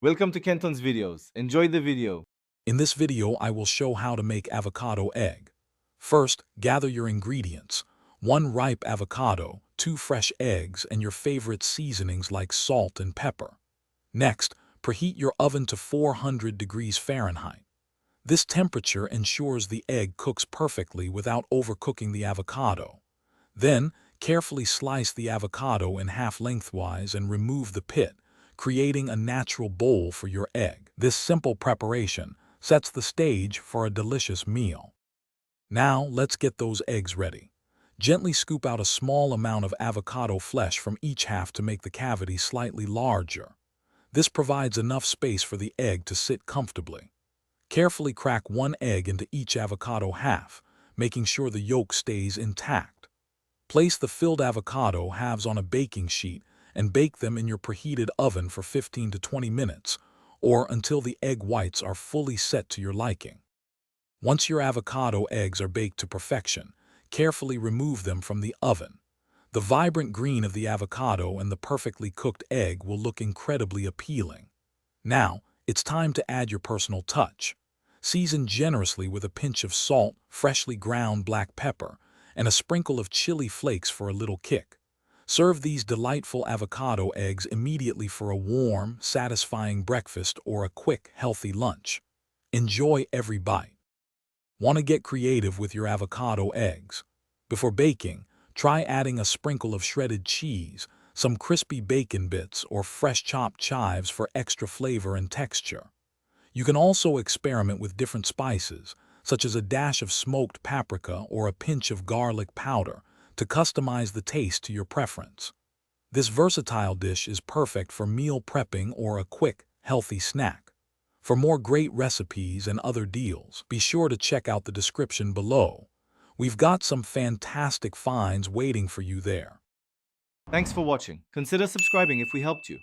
Welcome to Kenton's videos. Enjoy the video. In this video, I will show how to make avocado egg. First, gather your ingredients. 1 ripe avocado, 2 fresh eggs, and your favorite seasonings like salt and pepper. Next, preheat your oven to 400 degrees Fahrenheit. This temperature ensures the egg cooks perfectly without overcooking the avocado. Then, carefully slice the avocado in half lengthwise and remove the pit, creating a natural bowl for your egg. This simple preparation sets the stage for a delicious meal. Now, let's get those eggs ready. Gently scoop out a small amount of avocado flesh from each half to make the cavity slightly larger. This provides enough space for the egg to sit comfortably. Carefully crack 1 egg into each avocado half, making sure the yolk stays intact. Place the filled avocado halves on a baking sheet and bake them in your preheated oven for 15 to 20 minutes, or until the egg whites are fully set to your liking. Once your avocado eggs are baked to perfection, carefully remove them from the oven. The vibrant green of the avocado and the perfectly cooked egg will look incredibly appealing. Now, it's time to add your personal touch. Season generously with a pinch of salt, freshly ground black pepper, and a sprinkle of chili flakes for a little kick. Serve these delightful avocado eggs immediately for a warm, satisfying breakfast or a quick, healthy lunch. Enjoy every bite. Want to get creative with your avocado eggs? Before baking, try adding a sprinkle of shredded cheese, some crispy bacon bits, or fresh chopped chives for extra flavor and texture. You can also experiment with different spices, such as a dash of smoked paprika or a pinch of garlic powder, to customize the taste to your preference. This versatile dish is perfect for meal prepping or a quick, healthy snack. For more great recipes and other deals, be sure to check out the description below. We've got some fantastic finds waiting for you there. Thanks for watching. Consider subscribing if we helped you.